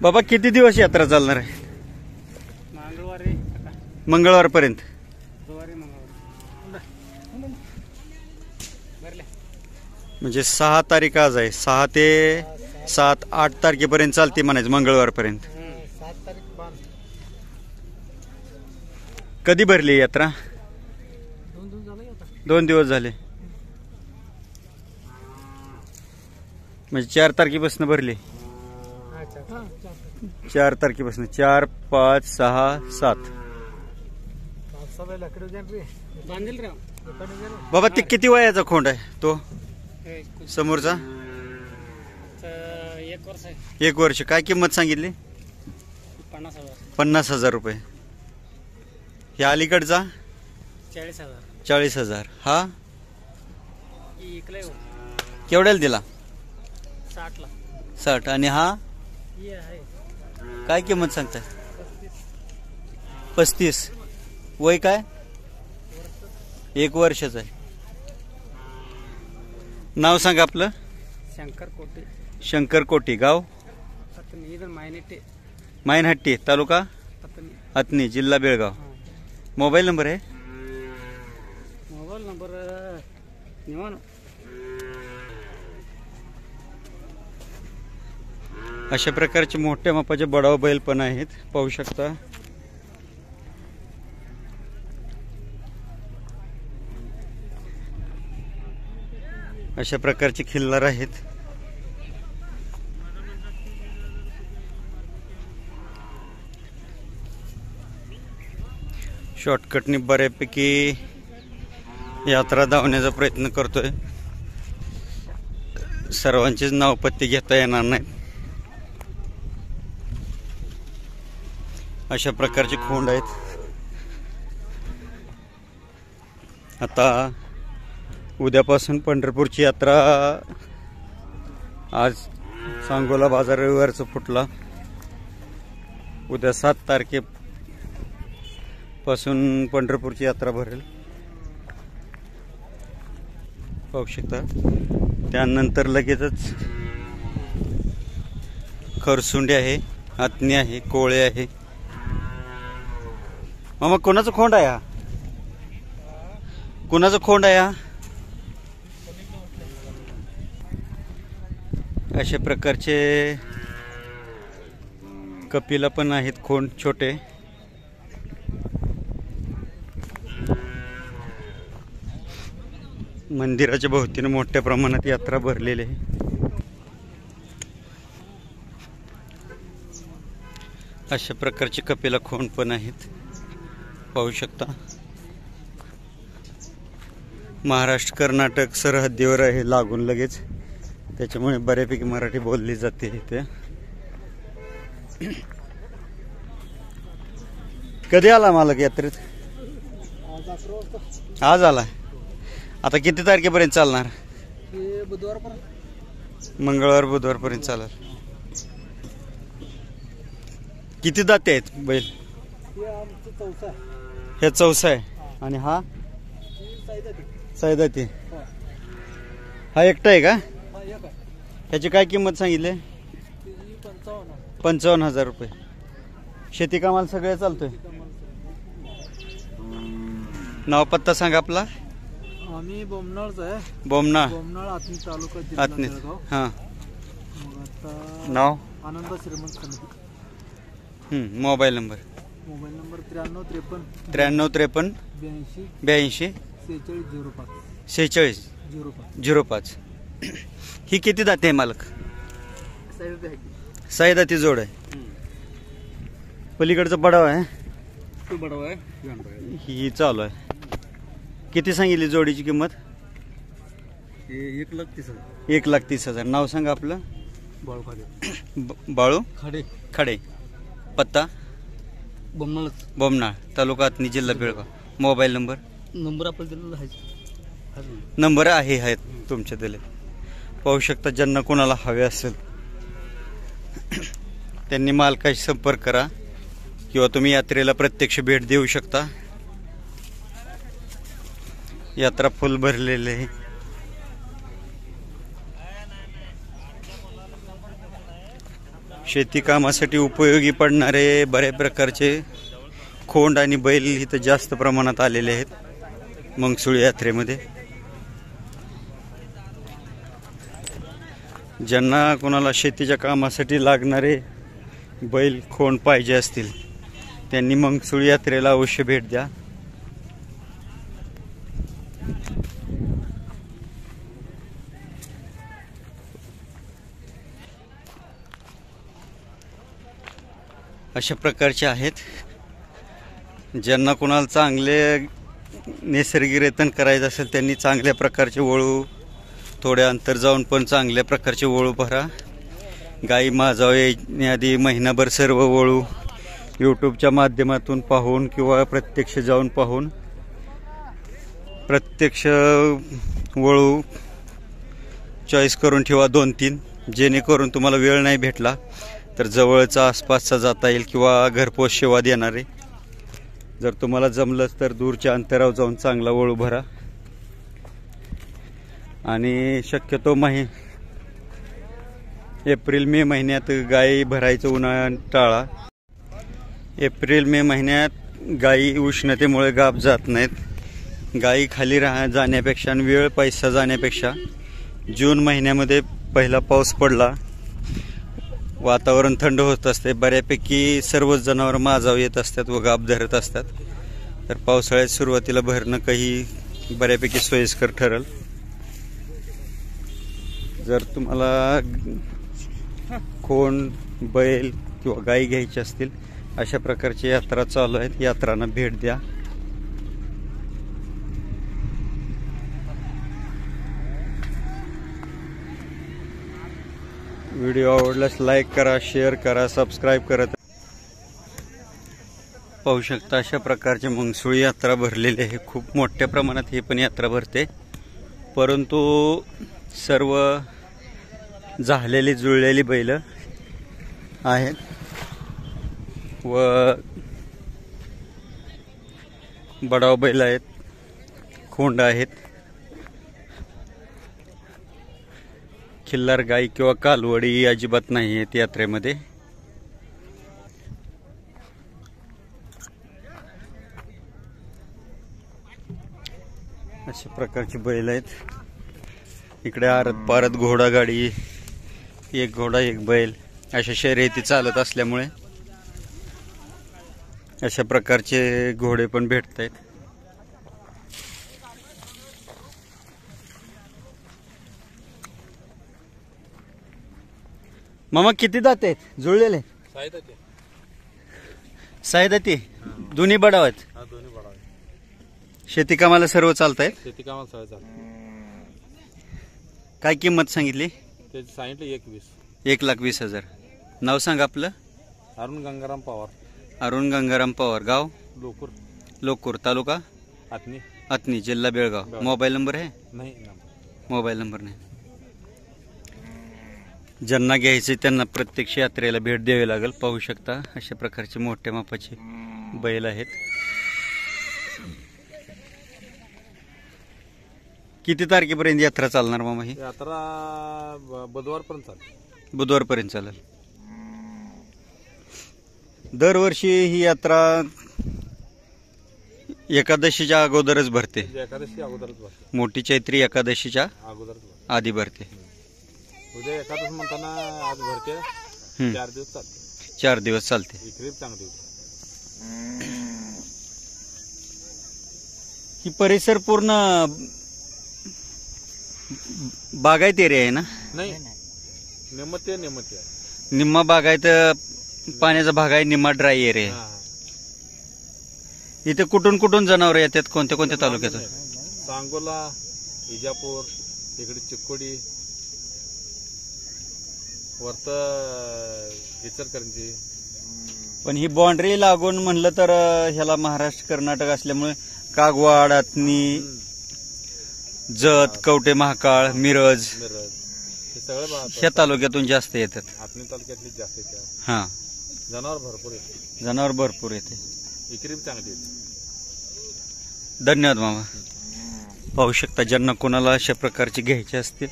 बाबा किती दिवस यात्रा चालणार आहे? मंगळवारपर्यंत. म्हणजे 6 तारीख आज आहे. 6 ते 7, 8 तारखेपर्यंत चालते म्हणायचं, मंगळवारपर्यंत. कधी भरली यात्रा? 2 दिवस झाले. म्हणजे 4 तारखेपासून भरली. 4 तारखेपासून 4, 5, 6, 7. बाबा ते किती वयाचा खोंड आहे तो समोरचा? 1 वर्ष. काय किंमत सांगितली? 50,000 रुपये. ह्या अलीकडचा 40,000. हा केवढ्याला दिला? 60. आणि हा काय किंमत सांगताय? 35. वय काय? 1 वर्षाचं आहे. नाव सांगा आपलं. शंकर कोटी. शंकर कोटी. गाव? मायनहट्टी, तालुका अतनी, जिल्हा बेळगाव. मोबाईल नंबर आहे? मोबाईल नंबर अशा प्रकारचे मोठ्या मापाचे बडाव बैल पण आहेत, पाहू शकता. अशा प्रकारचे खिल्लार आहेत. शॉर्टकटने बऱ्यापैकी यात्रा धावण्याचा प्रयत्न करतोय. सर्वांचेच नाव पत्ते घेता येणार नाहीत. अशा प्रकारचे खोंड आहेत. आता उद्यापासून पंढरपूरची यात्रा. आज सांगोला बाजार रविवारचा फुटला. उद्या 7 तारखेपासून पंढरपूरची यात्रा भरेल, पाहू शकता. त्यानंतर लगेचच खरसुंडी आहे, आतनी आहे, कोळे आहे. मामा कोणाचं खोंड आहे हा? कोणाचं खोंड आहे हा? अशा प्रकारचे कपिला पण आहेत खोंड छोटे. मंदिराच्या भोवतीने मोठ्या प्रमाणात यात्रा भरलेली आहे. अशा प्रकारचे कपिला खोंड पण आहेत, पाहू शकता. महाराष्ट्र कर्नाटक सरहद्दीवर आहे लागून लगेच, त्याच्यामुळे बऱ्यापैकी मराठी बोलली जाते इथे. कधी आला मालक यात्रेत? आज आला. आता किती तारखेपर्यंत चालणार? मंगळवार बुधवारपर्यंत चालणार. किती दाते आहेत बैल? हे 4 आहे. आणि हा सायदाती. हा एकटा आहे का? त्याची काय किंमत सांगितली? 55,000 रुपये. शेती कामाला सगळे चालतोय. नाव पत्ता सांगा आपला. आम्ही बोमनाळचा आहे. बोमनाळ आतनी तालुका आतनी. हा. नाव? आनंद श्रीमंत समिती. Mobile number? Mobile number 9353 8353 82 46 05. ही किती दाते आहे मालक? सायदाती जोड आहे. पलीकडचा बडाव आहे. ही चालू आहे. किती सांगितली जोडीची किंमत? 1,30,000. 1,30,000. नाव सांगा आपलं. बाळू खडे. पत्ता? बोमनाळ, तालुका अतनी, जिल्हा बेळगाव. Mobile number? आपला दिलेला आहे. नंबर आहेत तुमच्या दिले. पाहू शकता. ज्यांना कोणाला हवे असेल त्यांनी मालकाशी संपर्क करा, किंवा तुम्ही यात्रेला प्रत्यक्ष भेट देऊ शकता. यात्रा फुल भरलेली आहे. शेती कामासाठी उपयोगी पडणारे बऱ्याच प्रकारचे खोंड आणि बैल इथं जास्त प्रमाणात आलेले आहेत मंगसुळी यात्रेमध्ये. ज्यांना कोणाला शेतीच्या कामासाठी लागणारे बैल खोंड पाहिजे असतील त्यांनी मंगसुळी यात्रेला अवश्य भेट द्या. अशा प्रकारचे आहेत. ज्यांना कोणाला चांगले नैसर्गिक रेतन करायचं असेल त्यांनी चांगल्या प्रकारचे वळू, थोड्या अंतर जाऊन पण चांगल्या प्रकारचे वळू भरा. गाई माजावयाआधी महिनाभर सर्व वळू यूट्यूबच्या माध्यमातून पाहून किंवा प्रत्यक्ष जाऊन पाहून प्रत्यक्ष वळू चॉईस करून ठेवा 2-3, जेणेकरून तुम्हाला वेळ नाही भेटला तर जवळचा आसपासचा जाता येईल किंवा घरपोच सेवा देणारे. जर तुम्हाला जमलंच तर दूरच्या अंतरावर जाऊन चांगला वळू भरा. आणि शक्यतो एप्रिल-मे महिन्यात गायी भरायचं उन्हाळ्यात टाळा. एप्रिल-मे महिन्यात गायी उष्णतेमुळे गाप जात नाहीत. गायी खाली जाण्यापेक्षा आणि वेळ पैसा जाण्यापेक्षा जून महिन्यामध्ये पहिला पाऊस पडला, वातावरण थंड होत असते, बऱ्यापैकी सर्वच जनावर माजाव येत असतात व गाप धरत असतात. तर पावसाळ्यात सुरुवातीला भरणं काही बऱ्यापैकी सोयीस्कर ठरेल. जर तुम्हाला खोंड, बैल किंवा गाई घ्यायची असतील अशा प्रकारची यात्रा चालू आहेत. यात्रांना भेट द्या. व्हिडिओ आवडल्यास लाईक करा, शेअर करा, सबस्क्राईब करा. पाहू शकता अशा प्रकारचे मंगसुळी यात्रा भरलेली आहे. खूप मोठ्या प्रमाणात ही पण यात्रा भरते, परंतु सर्व झालेली जुळलेली बैल आहेत व बडाव बैल आहेत, खोंड आहेत. खिल्लार गाई किंवा कालवडी अजिबात नाही आहेत यात्रेमध्ये. अशा प्रकारचे बैल आहेत. इकडे आरत पारत घोडा गाडी, एक घोडा एक बैल अशा शर्यती चालत असल्यामुळे अशा प्रकारचे घोडे पण भेटत आहेत. मामा किती दाते आहेत जुळलेले? 6 दाते. दोन्ही बडाव आहेत. शेती कामाला सर्व चालत आहेत. शेती कामाला सगळं चालतं. काय किंमत सांगितली? त्याची सांगितलं 21. 1,20,000. नाव सांगा आपलं. अरुण गंगाराम पवार. अरुण गंगाराम पवार. गाव लोकूर, तालुका अथनी, जिल्हा बेळगाव. मोबाईल नंबर आहे? नाही, मोबाईल नंबर नाही. ज्यांना घ्यायचे त्यांना प्रत्यक्ष यात्रेला भेट द्यावी लागेल. पाहू शकता अशा प्रकारचे मोठ्या मापाचे बैल आहेत. किती तारखेपर्यंत यात्रा चालणार मामा? ही यात्रा बुधवारपर्यंत चालेल. बुधवारपर्यंत चालेल. दरवर्षी ही यात्रा एकादशीच्या अगोदरच भरते. एकादशी अगोदरच भरते. मोठी चैत्री एकादशीच्या अगोदरच आधी भरते. उद्या एकादश म्हणताना आज भरते. 4 दिवस चालते. 4 दिवस चालते. विक्री चांगली होती. ही परिसर पूर्ण बागायत एरिया आहे ना? नाही, नेमते निम्मा बागायत पाण्याचा भाग आहे, निम्मा ड्राय एरिया आहे. इथे कुठून कुठून जनावर येतात? कोणत्या कोणत्या तालुक्यात? सांगोला, इजापूर, इकडे चिक्कोडी, वर्त इचलकरंजी. पण ही बाउंड्री लागून म्हणलं तर ह्याला महाराष्ट्र कर्नाटक असल्यामुळे कागवाड, अथनी, जत, कवठे महाकाळ, मिरज हे सगळं ह्या तालुक्यातून जास्त येतात. आत्मी तालुक्यातली जास्त येते. हा, जनावर भरपूर येते. जनावर भरपूर येते. विक्री चांगली येते. धन्यवाद मामा. पाहू शकता ज्यांना कोणाला अशा प्रकारचे घ्यायचे असतील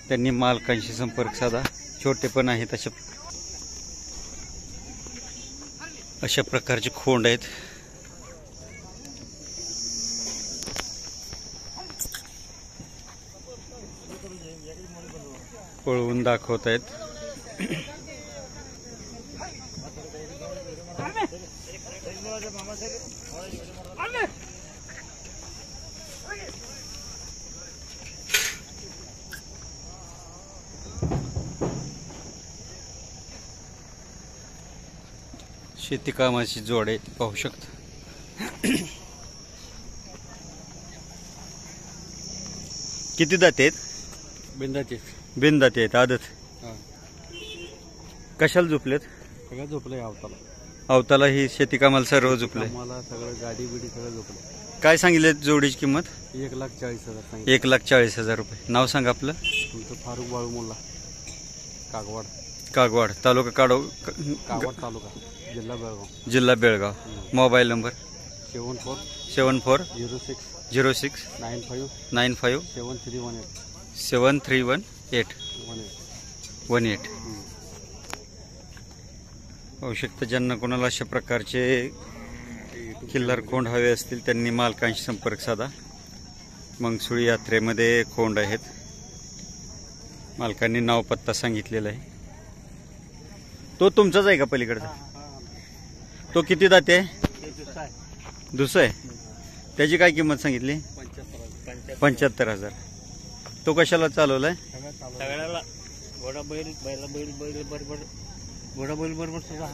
त्यांनी मालकांशी संपर्क साधा. छोटे पण आहेत अशा अशा प्रकारचे खोंड आहेत. पळवून दाखवत आहेत. शेती कामाची जोड आहे, पाहू शकता. किती दाते आहेत? बिंदाचे बिनदाते आहेत. आदत कशाला झोपलेत? सगळं झोपलंय अवताला. अवताला ही शेती कामाला सर्व झोपले. मला सगळं गाडी बिडी सगळं झोपलं. काय सांगितले जोडीची किंमत? 1,40,000 सांगितलं. 1,40,000 रुपये. नाव सांगा आपलं. तुमचं फारुख बाळू मोल्ला, कागवाड. कागवाड तालुका कागवाड तालुका, जिल्हा बेळगाव. जिल्हा बेळगाव. Mobile number 74 06 06 95 95 7318 7318 18. पाहू शकता. ज्यांना कोणाला अशा प्रकारचे किल्लार खोंड हवे असतील त्यांनी मालकांशी संपर्क साधा. मंगसुळी यात्रेमध्ये खोंड आहेत. मालकांनी नाव पत्ता सांगितलेला आहे. तो तुमचाच आहे का पलीकडचा? तो किती दाते आहे? दुसरा आहे. त्याची काय किंमत सांगितली? 75,000. तो कशाला चालवलाय? सगळ्याला घोडा बैल बरोबर सुद्धा.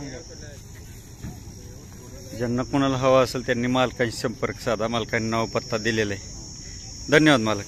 ज्यांना कोणाला हवा असेल त्यांनी मालकांशी संपर्क साधा. मालकांनी नाव पत्ता दिलेला आहे. धन्यवाद मालक.